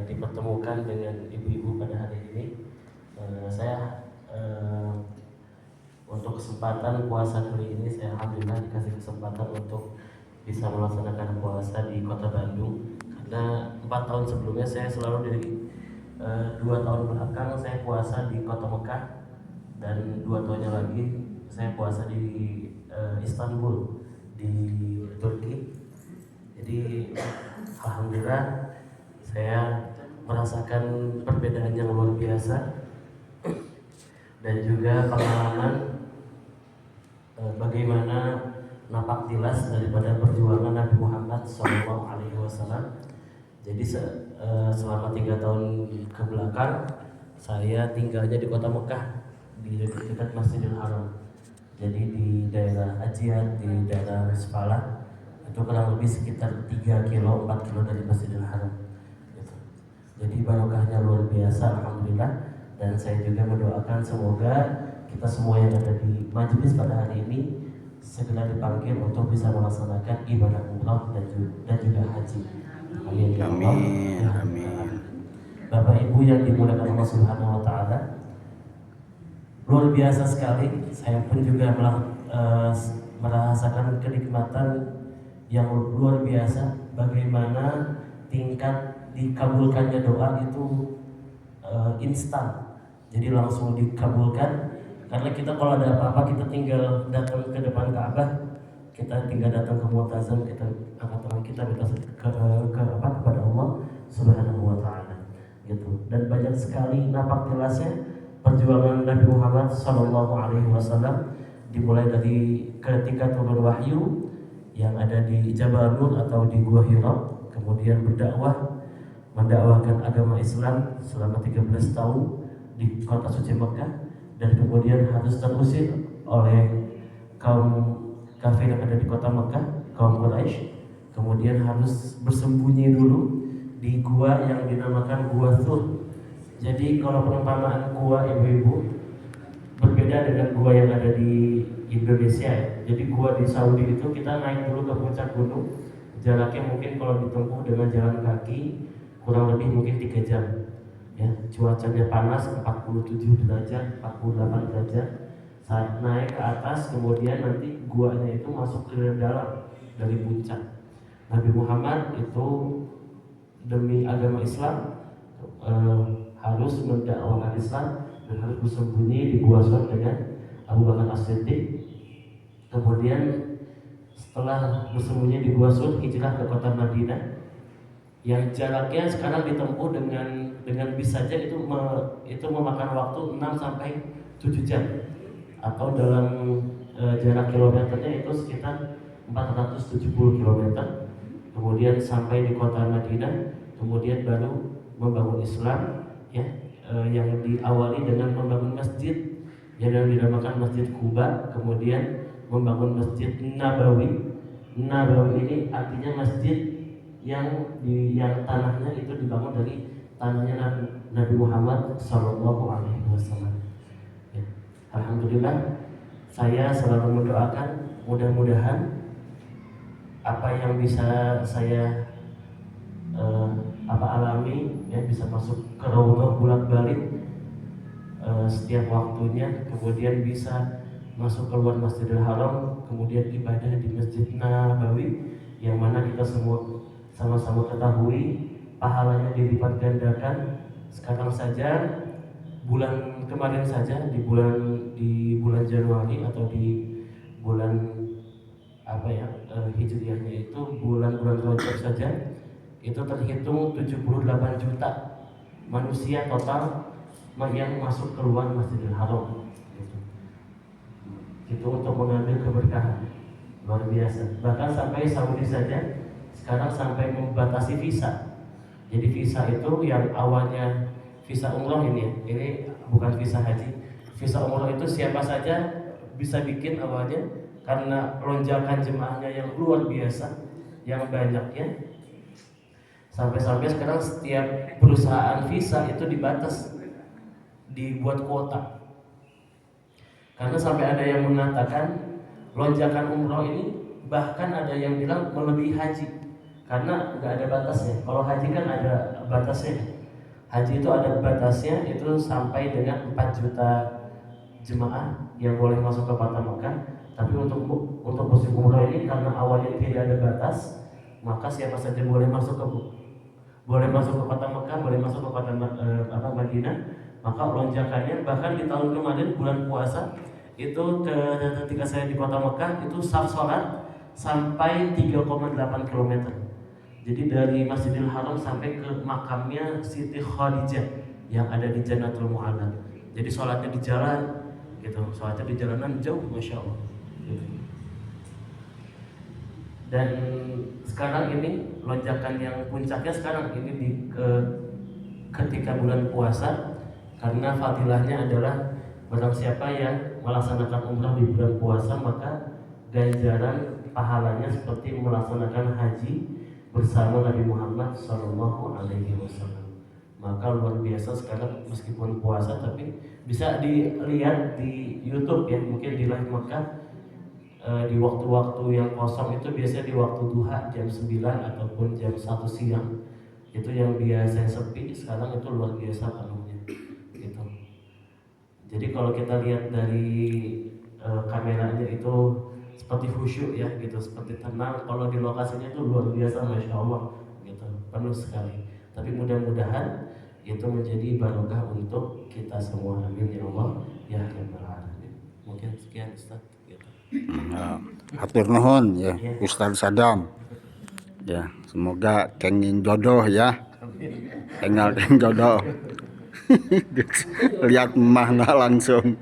dipertemukan dengan ibu-ibu pada hari ini. Saya untuk kesempatan puasa kali ini, saya alhamdulillah dikasih kesempatan untuk bisa melaksanakan puasa di kota Bandung. Karena 4 tahun sebelumnya saya selalu dari 2 tahun belakang saya puasa di kota Mekah, dan 2 tahunnya lagi saya puasa di Istanbul di Turki. Jadi alhamdulillah saya merasakan perbedaan yang luar biasa dan juga pengalaman bagaimana nampak jelas daripada perjuangan Nabi Muhammad SAW. Jadi selama 3 tahun ke belakang saya tinggalnya di kota Mekah, di dekat Masjidil Haram. Jadi di daerah Ajiat, di daerah Misfalah, itu kurang lebih sekitar 3 kilo, 4 kilo dari Masjidil Haram gitu. Jadi barokahnya luar biasa alhamdulillah. Dan saya juga mendoakan semoga kita semua yang ada di majelis pada hari ini segera dipanggil untuk bisa melaksanakan ibadah umrah dan juga haji. Amin. Amin. Amin. Bapak Ibu yang dimuliakan Allah Subhanahu wa taala, luar biasa sekali. Saya pun juga merasakan kenikmatan yang luar biasa bagaimana tingkat dikabulkannya doa itu instan. Jadi langsung dikabulkan. Karena kita kalau ada apa-apa kita tinggal datang ke depan Ka'bah, kita tinggal datang ke Mu'tazam, kita angkat tangan kita minta kepada Allah Subhanahu wa taala gitu. Dan banyak sekali nampak jelasnya perjuangan Nabi Muhammad sallallahu alaihi wasallam, dimulai dari ketika turun wahyu yang ada di Jabal Nur atau di Gua Hira, kemudian mendakwahkan agama Islam selama 13 tahun di kota suci Mekah, dan kemudian harus terusir oleh kaum kafir yang ada di kota Mekah, kaum Quraisy. Kemudian harus bersembunyi dulu di gua yang dinamakan Gua Thur. Jadi kalau perumpamaan gua ibu-ibu berbeda dengan gua yang ada di Indonesia ya. Jadi gua di Saudi itu kita naik dulu ke puncak gunung. Jaraknya mungkin kalau ditempuh dengan jalan kaki kurang lebih mungkin 3 jam. Ya, cuacanya panas 47 derajat, 48 derajat. Saat naik ke atas, kemudian nanti guanya itu masuk ke dalam dari puncak. Nabi Muhammad itu demi agama Islam harus mendakwahkan Islam dan harus bersembunyi di Gua Thur dengan Abu Bakar As-Siddiq. Kemudian setelah bersembunyi di Gua Thur, hijrah ke kota Madinah yang jaraknya sekarang ditempuh dengan bis saja itu memakan waktu 6 sampai 7 jam, atau dalam jarak kilometernya itu sekitar 470 km. Kemudian sampai di kota Madinah, kemudian baru membangun Islam ya, yang diawali dengan membangun masjid yang dinamakan Masjid Quba, kemudian membangun Masjid Nabawi. Nabawi ini artinya masjid yang tanahnya itu dibangun dari tanahnya Nabi Muhammad Sallallahu Alaihi Wasallam. Ya. Alhamdulillah, saya selalu mendoakan mudah-mudahan apa yang bisa saya alami ya, bisa masuk ke Raudhah bolak-balik setiap waktunya, kemudian bisa masuk keluar Masjidil Haram, kemudian ibadah di Masjid Nabawi yang mana kita semua sama-sama ketahui pahalanya dilipat gandakan. Sekarang saja kemarin saja di bulan Januari atau di bulan Hijriahnya itu bulan-bulan Rajab saja itu terhitung 78 juta manusia total yang masuk keluar Masjidil Haram itu untuk mengambil keberkahan luar biasa. Bahkan sampai Saudi saja sekarang sampai membatasi visa. Jadi visa itu yang awalnya visa umroh ini bukan visa haji. Visa umroh itu siapa saja bisa bikin awalnya, karena lonjakan jemaahnya yang luar biasa, yang banyaknya. Sampai-sampai sekarang setiap perusahaan visa itu dibuat kuota. Karena sampai ada yang mengatakan lonjakan umroh ini bahkan ada yang bilang melebihi haji, karena nggak ada batasnya. Kalau haji kan ada batasnya, Haji itu ada batasnya, itu sampai dengan 4 juta jemaah yang boleh masuk ke kota Mekah. Tapi untuk musim umroh ini karena awalnya tidak ada batas, maka siapa saja boleh masuk ke kota Mekah, boleh masuk ke kota Madinah. Maka lonjakannya bahkan di tahun kemarin bulan puasa itu ketika saya di kota Mekah itu saf sholat sampai 3,8 km. Jadi dari Masjidil Haram sampai ke makamnya Siti Khadijah yang ada di Jannatul Mu'alla. Jadi sholatnya di jalan, gitu. Sholatnya di jalanan jauh, masya Allah. Gitu. Dan sekarang ini lonjakan yang puncaknya sekarang ini ketika bulan puasa, karena fadilahnya adalah barang siapa yang melaksanakan umrah di bulan puasa maka ganjaran pahalanya seperti melaksanakan haji bersama Nabi Muhammad SAW. Maka luar biasa sekarang meskipun puasa tapi bisa dilihat di YouTube ya, mungkin di live Mekah di waktu-waktu yang kosong itu biasanya di waktu duha jam 9 ataupun jam 1 siang itu yang biasa sepi, sekarang itu luar biasa penuhnya gitu. Jadi kalau kita lihat dari kameranya itu seperti khusyuk ya gitu, seperti tenang. Kalau di lokasinya itu luar biasa, masya Allah gitu, penuh sekali. Tapi mudah-mudahan itu menjadi barokah untuk kita semua, amin ya Allah ya rabbal alamin. Mungkin sekian Ustaz gitu. Hatur nuhun ya Ustaz Sadam. Ya, semoga kenging jodoh ya. Tinggal jodoh. Lihat mahna langsung.